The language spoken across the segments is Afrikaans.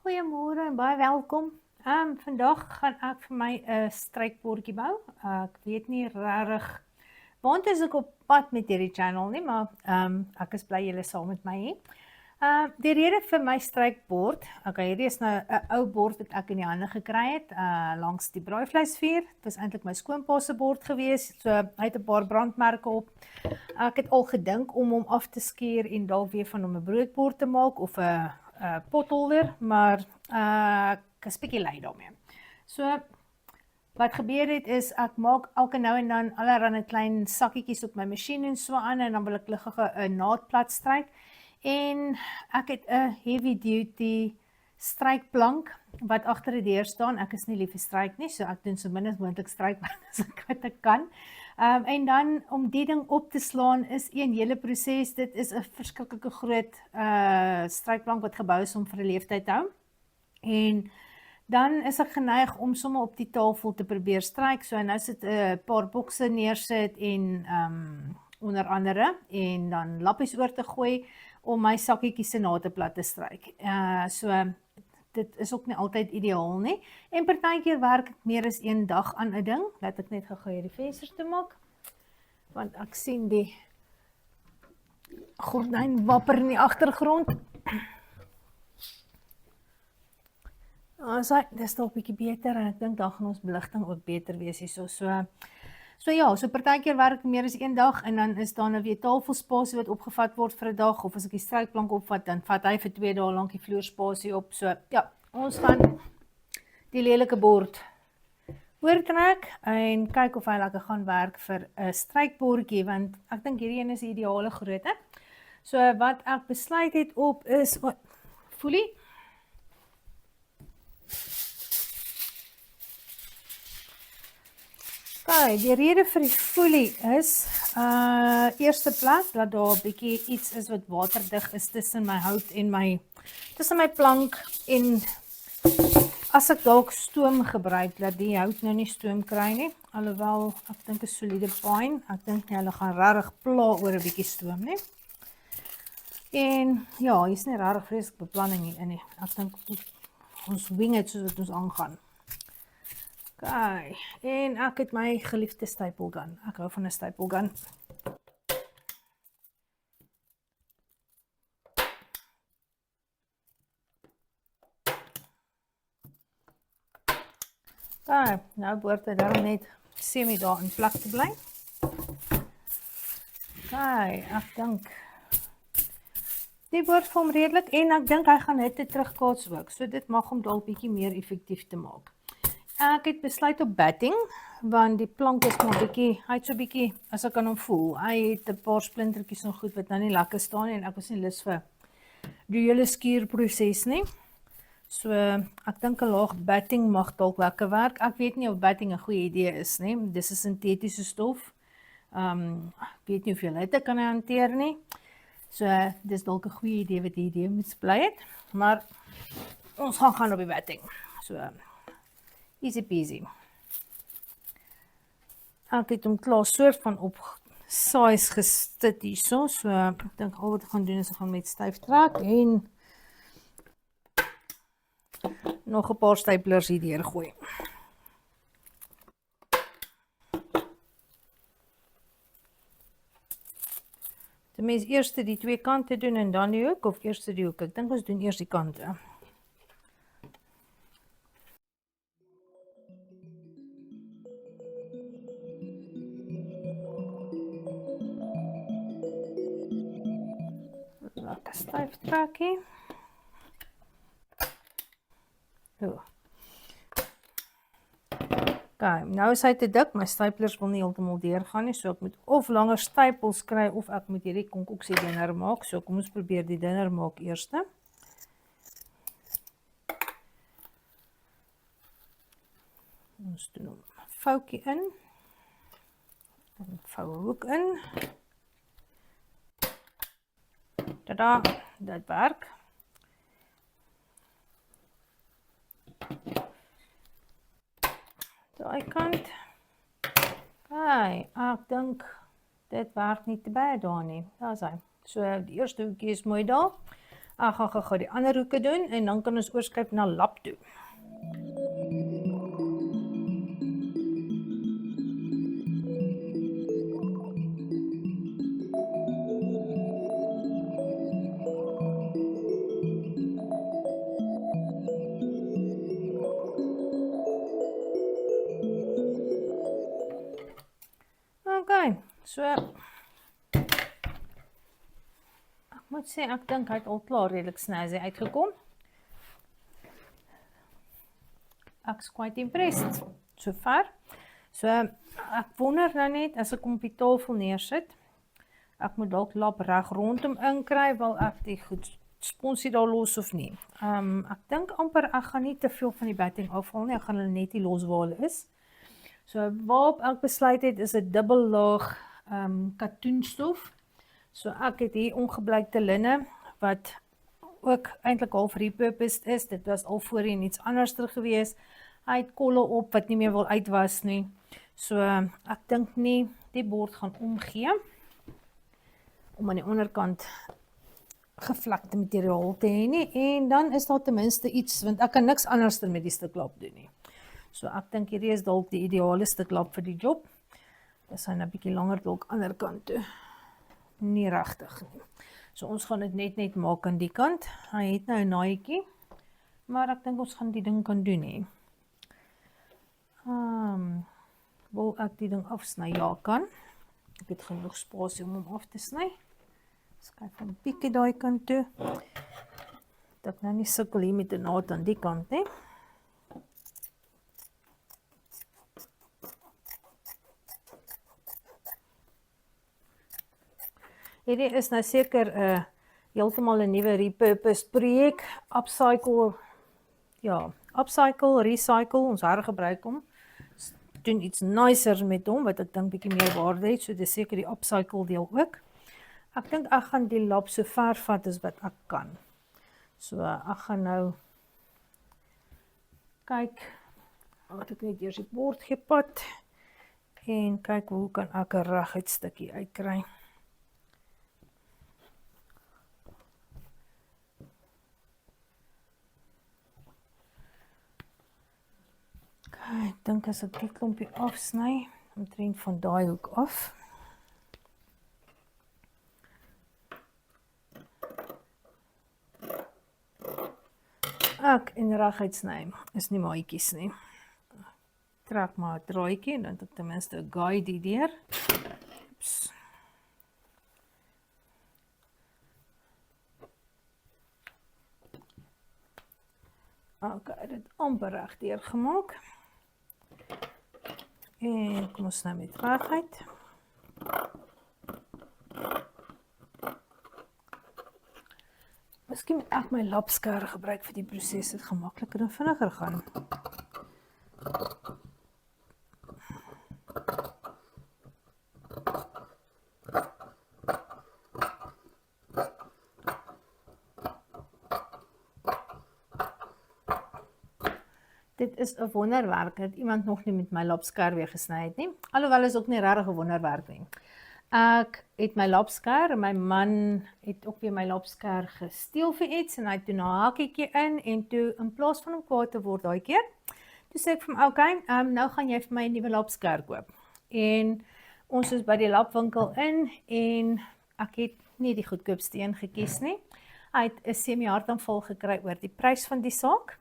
Goeiemôre en baie welkom. Vandag gaan ek vir my 'n strykbordjie bou. Ek weet nie regtig waant is ek op pad met hierdie channel nie, maar ek is bly julle is saam met my hier. Die rede vir my strykbord, hierdie is nou 'n ou bord wat ek in die hande gekry het, langs die braaivleisvuur. Dit was eintlik my skoonpa se bord gewees, so hy het 'n paar brandmerke op. Ek het al gedink om hom af te skeer en dalk weer van hom 'n broodbord te maak of 'n potholder, maar ek is bietjie lui daarmee. So, wat gebeur het is, ek maak elke nou en dan allerlei klein sakkietjies op my masjien en so aan, en dan wil ek ligtig 'n naadplat stryk. En ek het 'n heavy duty strykplank wat agter die deur staan. Ek is nie lief vir stryk nie, so ek doen so min as moontlik strykwerk as wat ek kan. En dan om die ding op te slaan is een hele proses. Dit is 'n verskriklike groot strykplank wat gebou is om vir 'n leeftyd te hou. En dan is ek geneig om sommer op die tafel te probeer stryk. So nou sit 'n paar bokse neersit en onder andere, en dan lappies oor te gooi om my sakkietjies se naadplat te stryk. So dit is ook nie altyd ideaal nie. En partykeer werk ek meer as een dag aan 'n ding. Laat ek net gou hierdie vensters toe maak, want ek sien die gordyn wapper in die agtergrond. Dis dalk bietjie beter, en ek dink dan gaan ons beligting ook beter wees hierso. So partykeer werk ek meer as een dag, en dan is daar nou weer tafelspasie wat opgevat word vir 'n dag, of as ek die strykplank opvat, dan vat hy vir 2 dae lank die vloerspasie op. So ja, ons gaan die lelike bord oortrek en kyk of hy lekker gaan werk vir 'n strykbordjie, want ek dink hierdie een is die ideale grootte. So wat ek besluit het op is, foelie. Die rede vir die foelie is, eerste plek, dat daar 'n bietjie iets is wat waterdig is tussen my hout en tussen my plank, en as ek dalk stoom gebruik, dat die hout nou nie stoom kry nie, alhoewel ek dink 'n soliede pine, ek dink nie hulle gaan regtig pla oor 'n bietjie stoom nie. En ja, hier is nie regtig vreeslik beplanning hier in nie. Ek dink ons wing het soos wat ons aangaan. En ek het my geliefde staple gun. Ek hou van 'n staple gun. Nou behoort hy daarom net semi daar in plek te bly. Ek dink die behoort vir hom redelik, en ek dink hy gaan hitte terugkaats ook, so dit mag hom dalk bietjie meer effektief te maak. Ek het besluit op batting, want die plank is maar bietjie, hy het so bietjie, as ek aan hom voel, hy het 'n paar splintertjies en goed wat nou nie lekker staan nie, en ek was nie lus vir die hele skuurproses nie. So ek dink 'n laag batting mag dalk lekker werk. Ek weet nie of batting 'n goeie idee is nie. Dis 'n sintetiese stof. Ek weet nie of jy dit kan hanteer nie. So dis dalk 'n goeie idee wat die idee moet bly het, maar ons gaan op die batting. So easy peasy. Ek het hom klaar soort van op size gestit hierso, so ek dink al wat ek gaan doen is ek gaan met styf trek en nog 'n paar staplers hier deur gooi. Die mens eers die 2 kante doen en dan die hoek, of eers die hoek? Ek dink ons doen eers die kante. Lekker styf trekkie. Nou is hy te dik, my staplers wil nie heeltemal deurgaan nie, so ek moet of langer stapels kry, of ek moet hierdie konkoksie dunner maak, so kom ons probeer die dunner maak eers. Ons doen hom foutjie in, en vou 'n hoek in. Tada, dit werk. Daai kant. Ek dink dit werk nie te baie daar nie. Daar is hy. So die eerste hoekie is mooi daar. Ek gaan gou die ander hoeke doen en dan kan ons oorskuif na lap toe. Okay, so ek moet sê, ek dink hy het al klaar redelik snazzy uitgekom. Ek is quite impressed, so ver. So, ek wonder nou net, as ek hom op die tafel neersit, ek moet dalk lap reg rondom inkry, wil ek die goed sponsie daar los of nie. Ek dink amper, ek gaan nie te veel van die batting afval nie, ek gaan hulle net die los waar hulle is. So, waarop ek besluit het, is 'n dubbellaag katoenstof. So, ek het hier ongebleikte linne, wat ook eintlik half repurposed is. Dit was al voorheen iets anders gewees. Hy het kolle op wat nie meer wil uitwas nie. So, ek dink nie, die bord gaan omgee, om aan die onderkant gevlekte materiaal te hê nie, en dan is daar ten minste iets, want ek kan niks anders met die stuk lap doen nie. So ek dink hierdie is dalk die ideale stuk lap vir die job. Dis hy 'n bietjie langer dalk ander kant toe. Nie regtig nie. So ons gaan dit net maak aan die kant. Hy het nou 'n naaitjie, maar ek dink ons gaan die ding kan doen nie. Wil ek die ding afsny? Ja, kan. Ek het genoeg spasie om hom af te sny. Skuif 'n bietjie daai kant toe. Dat ek nou nie sukkel hier met 'n naad aan die kant nie. Hierdie is nou seker heeltemal 'n nuwe repurposed projek. Upcycle, recycle, ons hergebruik hom. Doen iets nicer met hom, wat ek dink bietjie meer waarde het, so dis seker die upcycle deel ook. Ek dink ek gaan die lap so ver vat as wat ek kan. So ek gaan nou kyk, wat ek net eers die bord gepat, en kyk hoe kan ek 'n reguit stukkie uitkry. Ek dink as ek die klompie afsny, omtrent van daai hoek af. Ek en reguit sny is nie maatjies nie. Trek maar 'n draadjie en dan het ek ten minste 'n guide hierdeur. Oeps. Okay, dit amper reg deur gemaak. En kom ons nou met reguit. Miskien moet ek my lapskar gebruik vir die proses, dit gaan makliker en vinniger gaan. Dit is 'n wonderwerk, dat iemand nog nie met my lapskar weer gesny het nie. Alhoewel is ook nie regtig 'n wonderwerk nie. Ek het my lapskar, en my man het ook weer my lapskar gesteel vir iets, en hy het toe 'n hakietjie en toe, in plaas van om kwaad te word daai keer, toe sê ek vir hom, okay, nou gaan jy vir my 'n nuwe lapskar koop. En ons is by die lapwinkel in, en ek het nie die goedkoopste een gekies nie. Hy het 'n semi-hartaanval gekry oor die prys van die saak,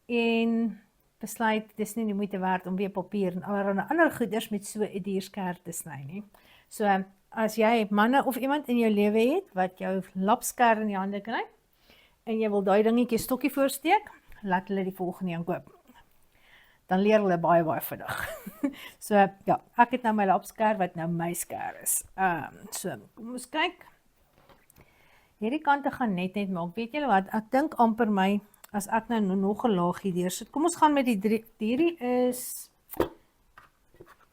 en besluit, dis nie die moeite werd om weer papier en allerlei ander goeders met so 'n duur skêr te sny nie. So, as jy manne of iemand in jou lewe het, wat jou lapskêr in die hande kry, en jy wil daai dingetjie stokkie voorsteek, laat hulle die volgende een koop. Dan leer hulle baie vinnig. So, ja, ek het nou my lapskêr, wat nou my skêr is. So, kom ons kyk. Hierdie kante gaan net maak. Weet julle wat, ek dink amper my, as ek nou nog 'n laagie deursit. Kom ons gaan met hierdie is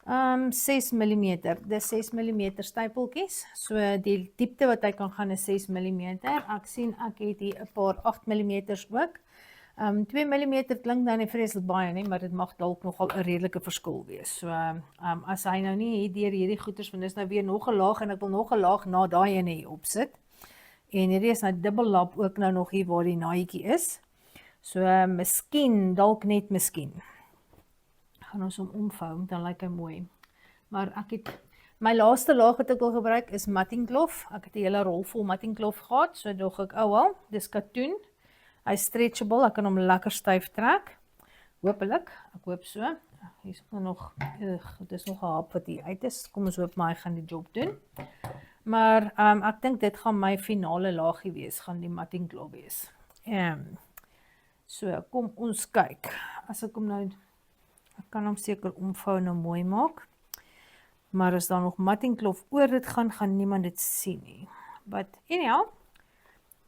6 mm. Dis 6 mm stypeltjies. So die diepte wat hy kan gaan is 6 mm. Ek sien ek het hier 'n paar 8 mm ook. 2 mm klink nou nie vreeslik baie nie, maar dit mag dalk nogal 'n redelike verskil wees. So as hy nou nie hier deur hierdie goeters, want dis nou weer nog 'n laag, en ek wil nog 'n laag na daai ene hier opsit. En hierdie is nou dubbellap ook nou nog hier waar die naadjie is. So, miskien, dalk net miskien. Gaan ons hom omvou, dan lyk hy mooi. Maar ek het, my laaste laag wat ek wil gebruik is mattingklof. Ek het 'n hele rol vol mattingklof gehad, so dog ek, wel, dis katoen. Hy is stretchable, ek kan hom lekker styf trek. Hoopelik, ek hoop so. Hier is nog, dit is nog 'n hap wat hier uit is. Kom ons hoop maar hy gaan die job doen. Maar ek dink dit gaan my finale laagie wees, gaan die mattingklof wees. So, kom ons kyk. As ek hom nou, ek kan hom seker omvou en nou mooi maak. Maar as daar nog mattingklof oor dit gaan niemand dit sien nie. But anyhow,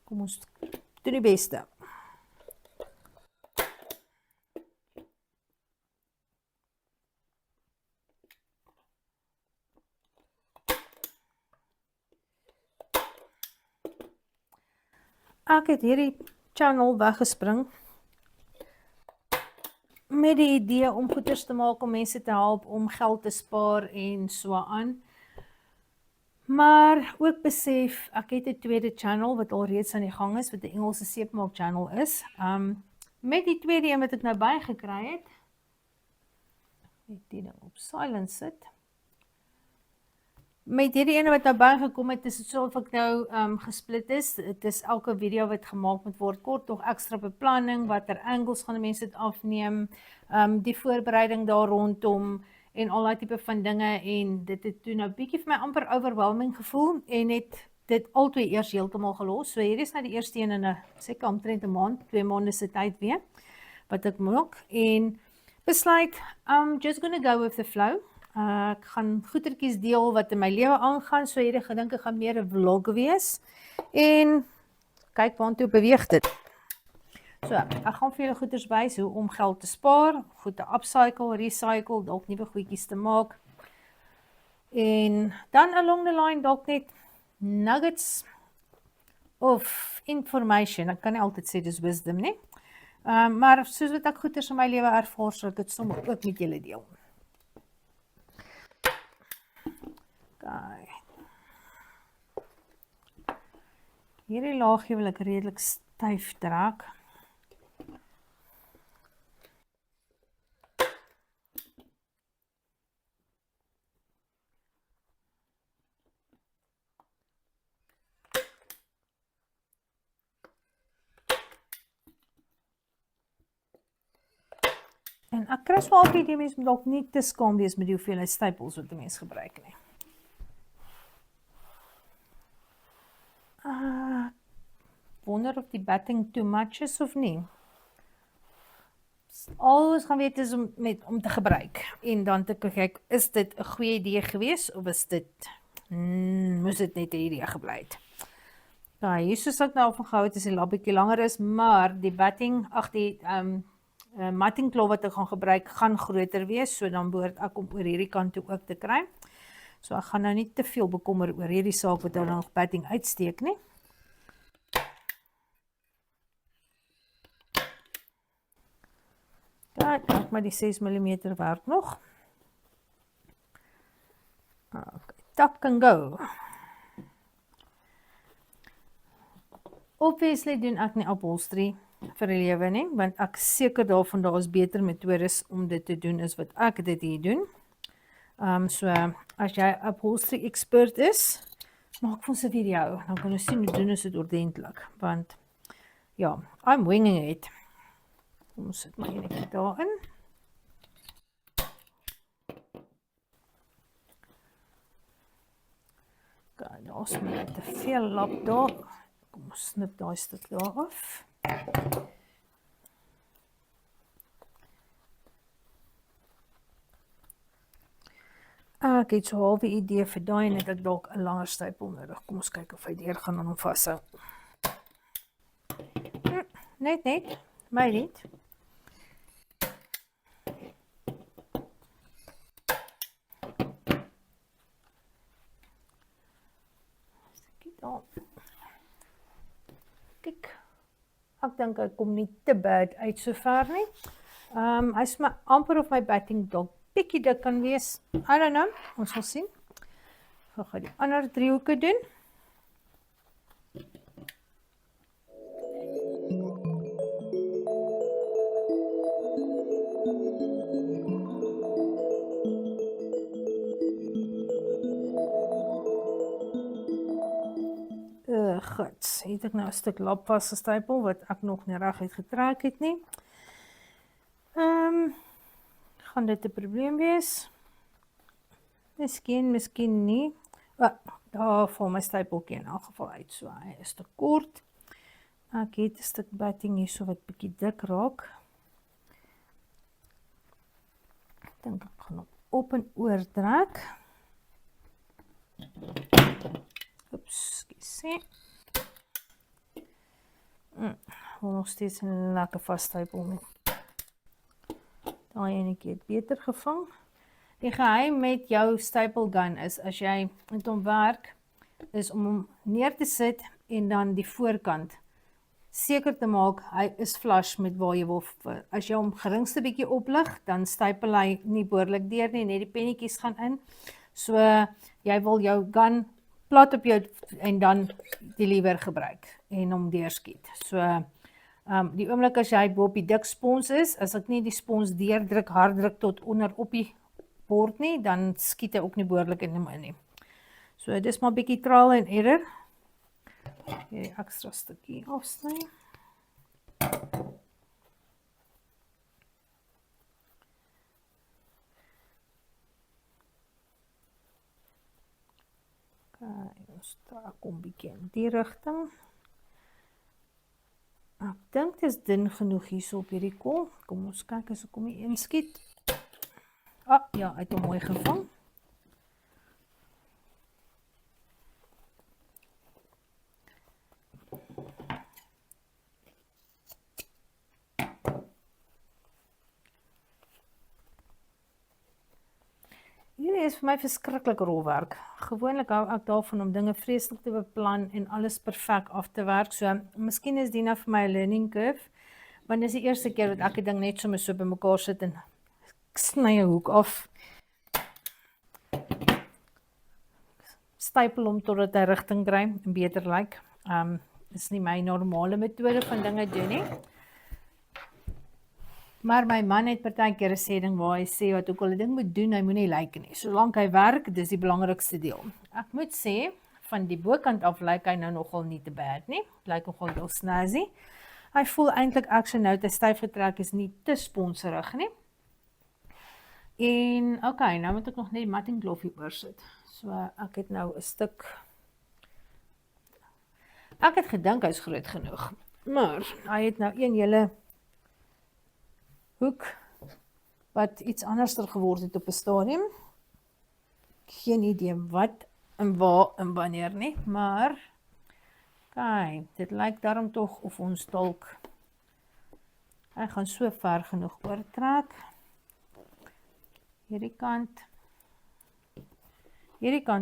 kom ons doen die beste. Ek het hierdie channel weggespring met die idee om goeders te maak om mense te help, om geld te spaar en so aan. Maar ook besef, ek het 'n tweede channel wat al reeds aan die gang is, wat 'n Engelse seepmaak channel is. Met die tweede een wat ek nou bygekry het, net die ding op silent sit. Met hierdie ene wat nou bygekom het, is dit so of ek nou gesplit is. Dit is elke video wat gemaak moet word, kort nog ekstra beplanning, watter angles gaan die mense dit afneem, die voorbereiding daar rondom en al daai tipe van dinge, en dit het toe nou bietjie vir my amper overwhelming gevoel en het dit albei eers heeltemal gelos. So hier is nou die eerste een in 'n seker omtrent 'n maand, 2 maande se tyd weer wat ek maak en besluit I'm just gonna go with the flow. Ek gaan goetertjies deel wat in my lewe aangaan, so hierdie gedink ek gaan meer 'n vlog wees en kyk waantoe beweeg dit. So, ek gaan vir julle goeders wys hoe om geld te spaar, goed te upcycle, recycle, dalk nuwe goedjies te maak. En dan along the line dalk net nuggets of information. Ek kan nie altyd sê dis wisdom nie. Maar soos wat ek goeders in my lewe ervaar, sal ek dit sommer ook met julle deel. Hierdie laagie wil ek redelik styf trek. En ek kry so altyd die mens moet dalk nie te skaam wees met die hoeveelheid stapels wat die mens gebruik nie. Wonder of die batting too much is of nie. Alles gaan weet is om te gebruik. En dan te kyk, is dit 'n goeie idee gewees of is dit moes dit net 'n idee gebly het. Ja, hier soos ek nou afgehou het, is die lap bietjie langer is, maar die batting, die mattingklof wat ek gaan gebruik, gaan groter wees, so dan behoort ek om oor hierdie kant toe ook te kry. So ek gaan nou nie te veel bekommer oor hierdie saak wat dan nog batting uitsteek nie. Ja, ek dink maar die 6 mm werk nog. Okay, tap can go. Obviously doen ek nie upholstery vir die lewe nie, want ek seker daarvan daar is beter metodes om dit te doen as wat ek dit hier doen. So, as jy upholstery expert is, maak vir ons 'n video, dan kan ons sien hoe doen ons dit ordentlik, want ja, I'm winging it. Kom ons sit maar enetjie daarin. Kijk, daar is maar te veel lap daar. Kom ons snip daai stuk daar af. Ek het so 'n halwe idee vir daai en ek dalk 'n langer stapel nodig. Kom ons kyk of hy deur gaan aan hom vashou. Net, my niet. Kyk, ek dink hy kom nie te bad uit so ver nie. Hy is maar amper of my batting dalk bietjie dik kan wees. I don't know, ons sal sien. Ek gaan die ander driehoeke doen. Right, het ek nou 'n stuk lap vasgestapel wat ek nog nie reg uitgetrek het nie. Gaan dit 'n probleem wees? Miskien nie. Daar val my stapeltjie in elk geval uit, so hy is te kort. Ek het 'n stuk batting hier so wat bietjie dik raak. Ek dink ek gaan hom op en oor trek. Oeps, sien. Wil nog steeds 'n lekker vasstapel met. Daai enetjie het beter gevang. Die geheim met jou staple gun is, as jy met hom werk, is om hom neer te sit en dan die voorkant seker te maak, hy is flush met waar jy wil. As jy hom geringste bietjie oplig, dan stapel hy nie behoorlik deur nie, net die pennetjies gaan in. So, jy wil jou gun plat op jou en dan die lewer gebruik en hom deurskiet. So, die oomblik as jy bo op die dik spons is, as ek nie die spons deurdruk, hard druk tot onder op die bord nie, dan skiet hy ook nie behoorlik in hom in nie. So, dis maar bietjie trial and error. Hierdie ekstra stukkie afsny. Ons trek hom bietjie in die rigting. Ek dink dit is dun genoeg hier so op hierdie kol. Kom ons kyk as ek hom hier inskiet. Ja, hy het hom mooi gevang. Hierdie is vir my verskriklik rolwerk. Gewoonlik hou ek daarvan om dinge vreeslik te beplan en alles perfek af te werk. So, miskien is die nou vir my 'n learning curve, want dis die eerste keer dat ek die ding net sommer so bymekaar sit en ek sny 'n hoek af. Stapel hom totdat hy rigting kry en beter lyk. Dis nie my normale metode van dinge doen nie. Maar my man het partykeer 'n sê ding waar hy sê wat ook al 'n ding moet doen, hy moenie lyk nie. Solank hy werk, dis die belangrikste deel. Ek moet sê, van die bokant af lyk hy nou nogal nie te bad nie. Lyk nogal heel snazzy. Hy voel eintlik action nou te styf getrek is nie te sponserig nie. En okay, nou moet ek nog net die matting kloffie oor sit. So ek het nou 'n stuk. Ek het gedink hy's groot genoeg, maar hy het nou een hele hoek wat iets anderster geword het op 'n stadium. Geen idee wat en waar en wanneer nie, maar kyk, dit lyk daarom tog of ons dalk hy gaan so ver genoeg oortrek. Hierdie kant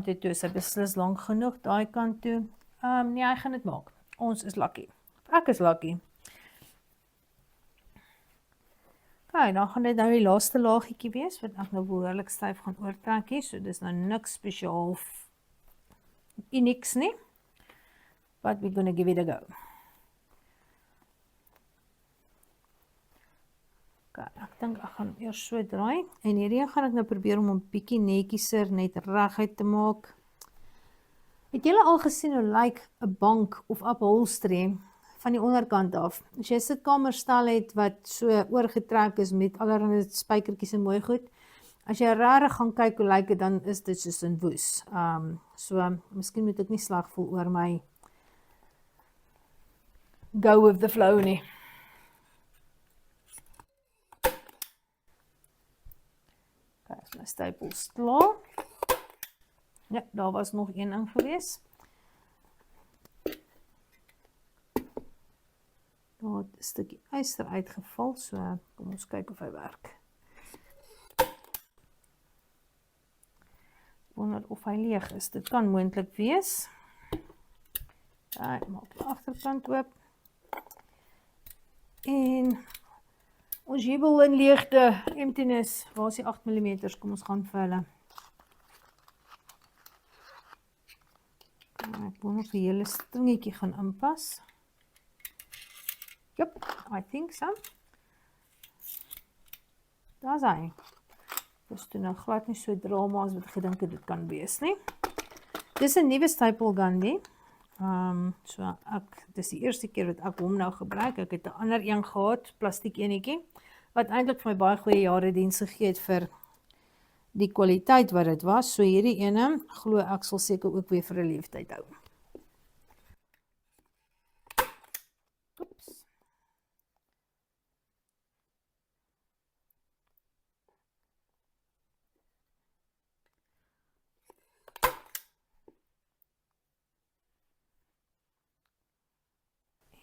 toe is hy beslis lank genoeg, daai kant toe. Nee, hy gaan dit maak. Ons is lucky. Ek is lucky. Okay, dan gaan dit nou die laaste laagietjie wees, wat ek nou behoorlik styf gaan oortrek hier, so dis nou niks spesiaal niks nie, but we're gonna give it a go. Okay, ek dink ek gaan eers so draai, en hierdie gaan ek nou probeer om 'n bietjie netjieser net reguit te maak. Het julle al gesien hoe lyk 'n bank of upholstery van die onderkant af? As jy 'n sitkamerstel het wat so oorgetrek is met allerlei spykertjies en mooi goed, as jy regtig gaan kyk hoe lyk dit, dan is dit soos 'n woes. So, miskien moet ek nie sleg voel oor my go with the flow nie. Okay, is my stapels klaar. Ja, daar was nog een ding gewees. Daar het 'n stukkie yster uitgeval, so kom ons kyk of hy werk. Wonder of hy leeg is. Dit kan moontlik wees. Ek maak die agterkant oop. En ons jubel in leegte, emptiness. Waar is die 8 mm? Kom ons gaan vir hulle. Ek wil nog 'n hele stringetjie gaan inpas. Yep, I think so. Daar's hy. Dis toe nou glad nie so drama as wat ek gedink het dit kan wees nie. Dis 'n nuwe staple gun die. So dis die eerste keer wat ek hom nou gebruik. Ek het 'n ander een gehad, plastiek enetjie, wat eintlik vir my baie goeie jare diens gegee het vir die kwaliteit wat dit was. So hierdie ene, glo ek sal seker ook weer vir 'n leeftyd hou. Oeps.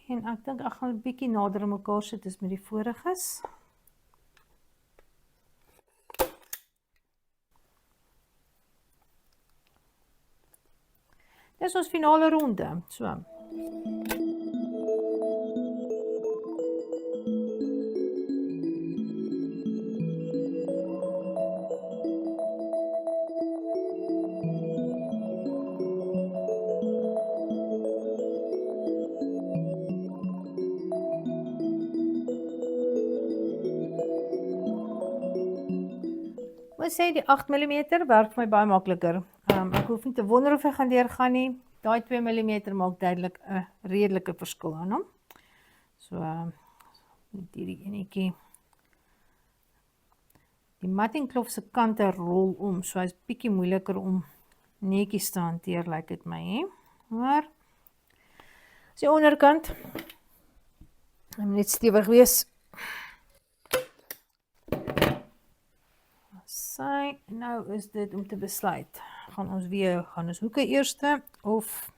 En ek dink ek gaan 'n bietjie nader aan mekaar sit as met die voriges. Dis ons finale ronde. So. Ek sê die 8mm werk vir my baie makliker. Ek hoef nie te wonder of hy gaan deurgaan nie. Daai 2mm maak duidelik 'n redelike verskil aan hom. So met hierdie enetjie. Die mattingkloof se kante rol om, so hy's bietjie moeiliker om netjies te hanteer, lyk dit my, hè. Maar as die onderkant, hy moet net stewig wees. Nou is dit om te besluit. Gaan ons hoeke eerste of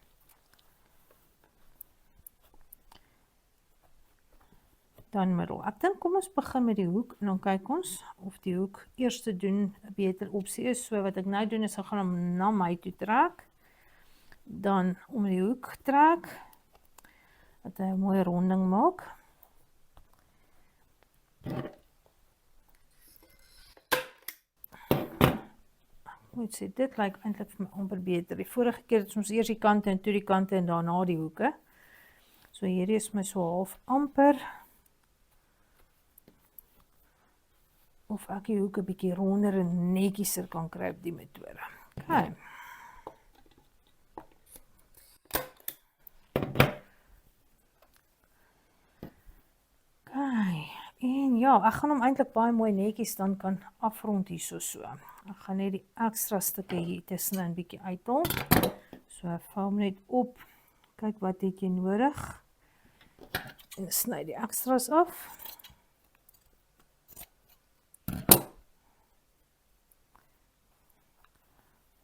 dan middel. Ek dink kom ons begin met die hoek en dan kyk ons of die hoek eerste doen 'n beter opsie is. So wat ek nou doen is ek gaan hom na my toe trek. Dan om die hoek trek dat hy 'n mooi ronding maak. Moet sê, dit lyk eintlik vir my amper beter. Die vorige keer het ons eers die kante en toe die kante en daarna die hoeke. So hierdie is my so half amper. Of ek die hoeke bietjie ronder en netjieser kan kry op die metode. Okay. En ja, ek gaan hom eintlik baie mooi netjies dan kan afrond hierso so. Ek gaan net die ekstra stukke hier tussenin bietjie uithaal. So vou hom net op. Kyk wat het jy nodig. En sny die ekstras af.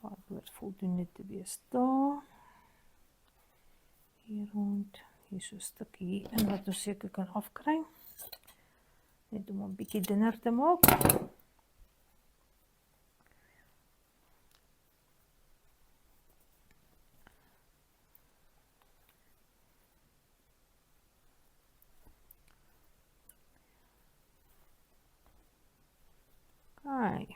Wat behoort voldoende te wees daar. Hier rond, hier so 'n stukkie hier in wat ons seker kan afkry. Net om 'n bietjie dunner te maak. Okay.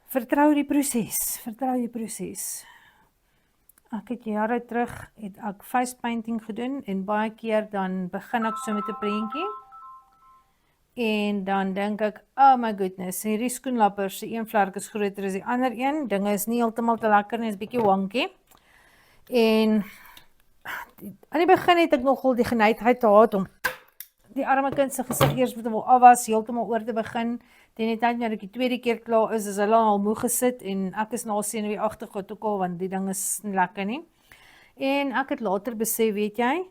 Vertrou die proses, vertrou die proses. Ek het jare terug, het ek face painting gedoen en baie keer dan begin ek so met 'n prentjie. En dan dink ek, oh my goodness, hierdie skoenlappers, die een vlerk is groter as die ander een, dinge is nie heeltemal te lekker nie, is bietjie wonky. En aan die begin het ek nogal die geneigtheid gehad om die arme kind se gesig eers met hom afwas, heeltemal oor te begin. Teen die tyd wanneer ek die tweede keer klaar is hulle al moeg gesit en ek is nou senuweeagtig ook al want die ding is nie lekker nie. En ek het later besef, weet jy,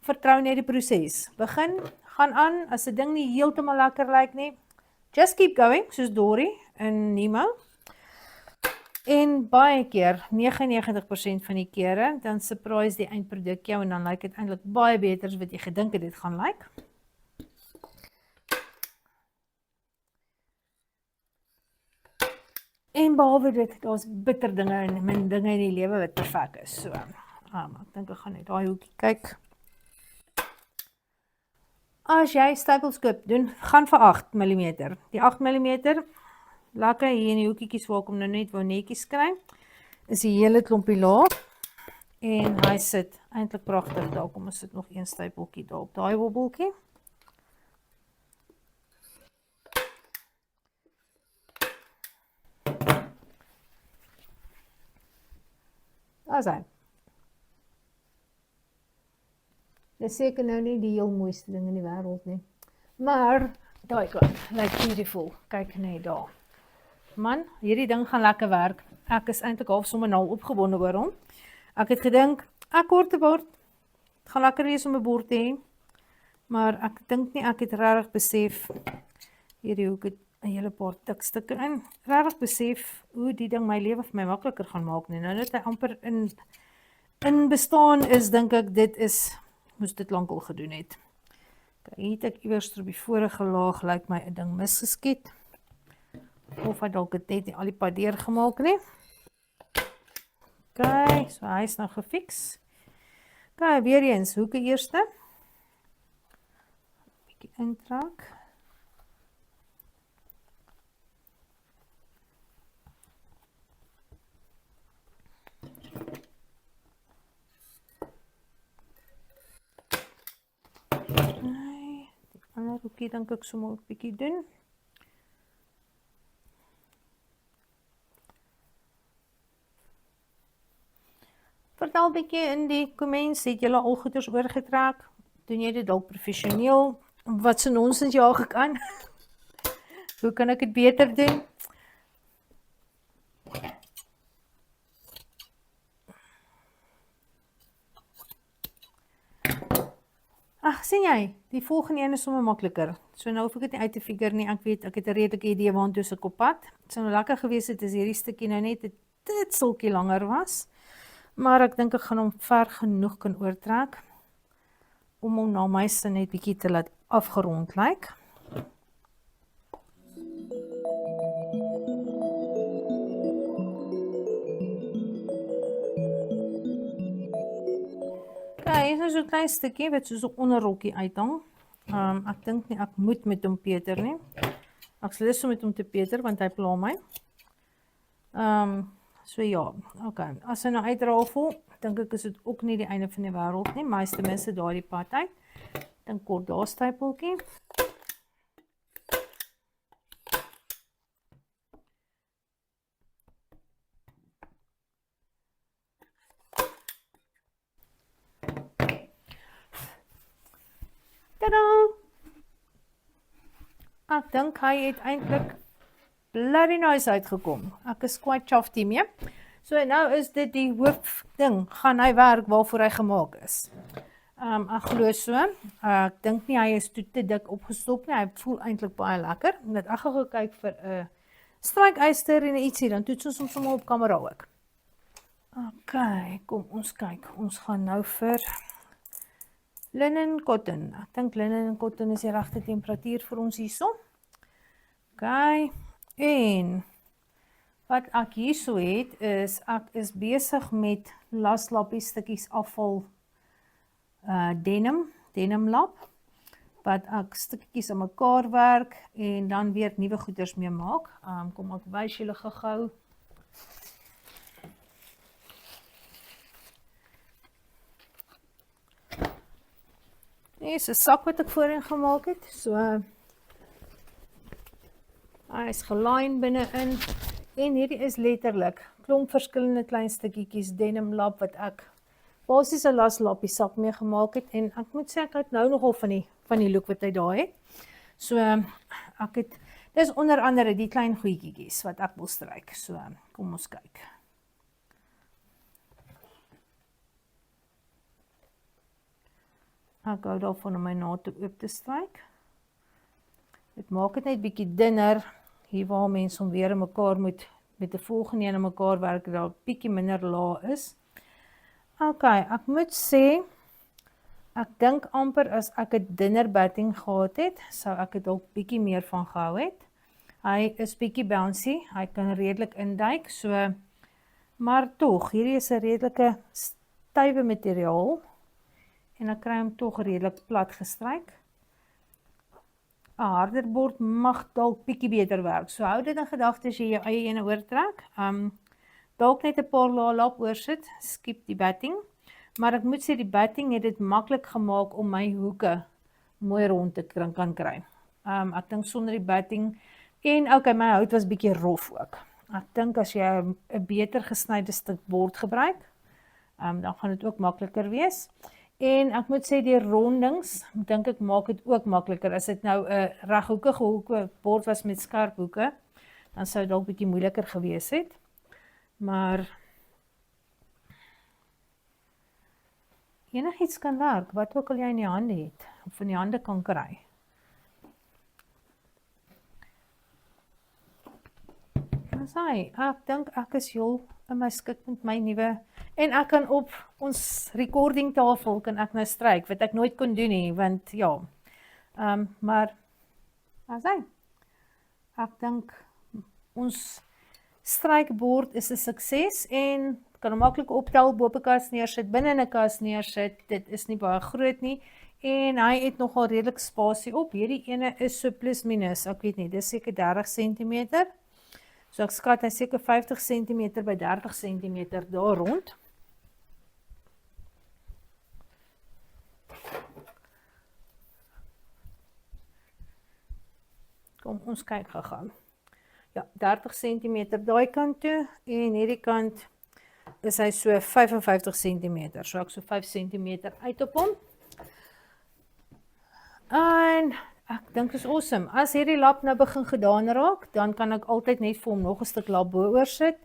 vertrou net die proses. Begin, gaan aan, as 'n ding nie heeltemal lekker lyk nie, just keep going, soos Dory in Nemo. En baie keer, 99% van die kere, dan surprise die eindproduk jou en dan lyk dit eintlik baie beter as wat jy gedink het dit gaan lyk. En behalwe dit, daar's bitter dinge en min dinge in die lewe wat perfek is. So, ek dink ek gaan net daai hoekie kyk. As jy stapels koop, gaan vir 8mm. Die 8mm, lekker hier in die hoekiekies waar ek hom nou net wou netjies kry, is die hele klompie laag. En hy sit eintlik pragtig daar. Kom ons sit nog een stapeltjie daar op daai wobbeltjie. As hy. Dis seker nou nie die heel mooiste ding in die wêreld nie. Maar, daai kant, like beautiful. Kyk net daar. Man, hierdie ding gaan lekker werk. Ek is eintlik half sommer nou opgewonde oor hom. Ek het gedink, ek word 'n bord. Het gaan lekker wees om 'n bord te hê. Maar ek dink nie ek het regtig besef hierdie hoek het 'n hele paar tikstukke in. Regtig besef hoe die ding my lewe vir my makliker gaan maak nie. Nou dat hy amper in bestaan is, dink ek moes dit lankal gedoen het. Kyk, hier het ek iewers op die vorige laag lyk my 'n ding misgeskiet. Of hy dalk het net nie al die pad deurgemaak nie. Kyk, so hy is nou gefiks. Kyk, weer eens, hoeke eerste. Bietjie intrek. Die ander hoekie dink ek sommer 'n bietjie doen. Vertel bietjie in die comments, het julle al goeders oorgetrek? Doen jy dit dalk professioneel? Wat se nonsens jaag ek aan? Hoe kan ek dit beter doen? Ag, sien jy, die volgende een is sommer makliker. So nou hoef ek dit nie uit te figure nie. Ek weet, ek het 'n redelike idee waartoe ek op pad. Dit sou nou lekker gewees het as hierdie stukkie nou net 'n dit sulkie langer was. Maar ek dink ek gaan hom ver genoeg kan oortrek om hom na my sin net bietjie te laat afgerond lyk. Hier is nou so 'n klein stukkie wat soos 'n onderrokkie uithang. Ek dink nie ek moet met hom peter nie. Ek sal lus om met hom te peter want hy pla my. So ja, okay. As hy nou uitrafel, dink ek is dit ook nie die einde van die wêreld nie, maar is ten minste daardie pad uit. Dan kort daar stypeltjie. Tadaa! Ek dink hy het eintlik bloody nice uitgekom. Ek is quite chuffed hiermee. So nou is dit die hoofding. Gaan hy werk waarvoor hy gemaak is. Ek glo so. Ek dink nie hy is te dik opgestop nie. Hy voel eintlik baie lekker. Net ek gaan kyk vir 'n strykyster en ietsie, dan toets ons hom sommer op kamera ook. Okay, kom ons kyk. Ons gaan nou vir linen cotton. Ek dink linen en cotton is die regte temperatuur vir ons hierso. Okay. En wat ek hierso het is ek is besig met laslappie stukkies afval denim lap wat ek stukkies aan mekaar werk en dan weer nuwe goeders mee maak. Kom ek wys julle gou. Hier is 'n sak wat ek voorheen gemaak het. So hy is gelyn binne-in en hierdie is letterlik klomp verskillende klein stukkietjies denim lap wat ek basies 'n laslappie sak mee gemaak het en ek moet sê ek het nou nogal van die look wat hy daar het. So ek het dis onder andere die klein goedjies wat ek wil stryk. So kom ons kyk. Ek hou daarvan om my nate oop te stryk. Dit maak dit net bietjie dunner, hier waar mense om weer in mekaar moet met 'n volgende een in mekaar werk, daar bietjie minder laag is. Okay, ek moet sê, ek dink amper as ek 'n dunner batting gehad het, sou ek dit dalk bietjie meer van gehou het. Hy is bietjie bouncy, hy kan redelik induik, so, maar tog, hierdie is 'n redelike stywe materiaal, en ek kry hom tog redelik plat gestryk. 'n harder bord mag dalk bietjie beter werk. So hou dit in gedagte as jy jou eie ene oortrek. Dalk net 'n paar lae lap oorsit, skiep die batting. Maar ek moet sê die batting het dit maklik gemaak om my hoeke mooi rond te kan kry. Ek dink sonder die batting en okay, my hout was bietjie rof ook. Ek dink as jy 'n beter gesnyde stuk bord gebruik, Dan gaan dit ook makliker wees. En ek moet sê die rondings, dink ek maak dit ook makliker. As dit nou 'n reghoekige bord was met skerp hoeke, dan sou dit dalk bietjie moeiliker gewees het. Maar enigiets kan werk, wat ook al jy in die hande het, of in die hande kan kry. Ek dink ek is heel in my skik met my nuwe, en ek kan op ons recording tafel kan ek nou stryk, wat ek nooit kon doen nie, want ja, maar, ek dink ons strykbord is 'n sukses, en kan hom maklik optel, bo op 'n kas neersit, binne in 'n kas neersit, dit is nie baie groot nie, en hy het nogal redelik spasie op, hierdie ene is so plus minus, ek weet nie, dis seker 30 cm, so ek skat hy seker 50 cm by 30 cm daar rond. Kom, ons kyk gou. Ja, 30 cm daai kant toe, en hierdie kant is hy so 55 cm, so ek so 5 cm uit op hom. En ek dink dit is awesome. As hierdie lap nou begin gedaan raak, dan kan ek altyd net vir hom nog 'n stuk lap bo-oor sit,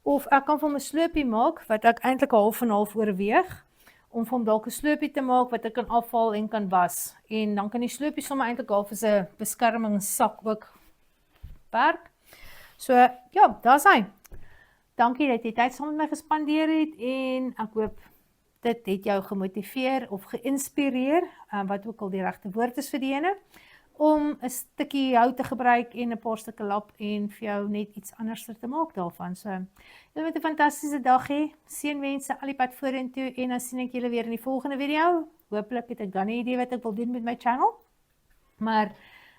of ek kan vir hom 'n sloopie maak, wat ek eintlik half en half oorweeg, om vir hom dalk 'n sloopie te maak, wat ek kan afhaal en kan was, en dan kan die sloopie sommer eintlik half as 'n beskermingssak ook werk. So, ja, daar's hy. Dankie dat jy tyd saam met my gespandeer het, en ek hoop dit het jou gemotiveer of geïnspireer, wat ook al die regte woord is vir die ene, om 'n stukkie hout te gebruik en 'n paar stukke lap, en vir jou net iets anders te maak daarvan. So, julle moet 'n fantastiese dag hê, seënwense al die pad vorentoe, en dan sien ek julle weer in die volgende video. Hopelik het ek dan 'n idee wat ek wil doen met my channel, maar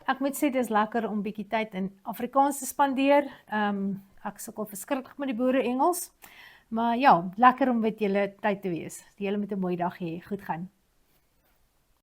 ek moet sê, dit is lekker om bietjie tyd in Afrikaans te spandeer. Ek sukkel verskriklik met die boere Engels, maar ja, lekker om met julle tyd te wees. Julle moet 'n mooi dag hê, goed gaan.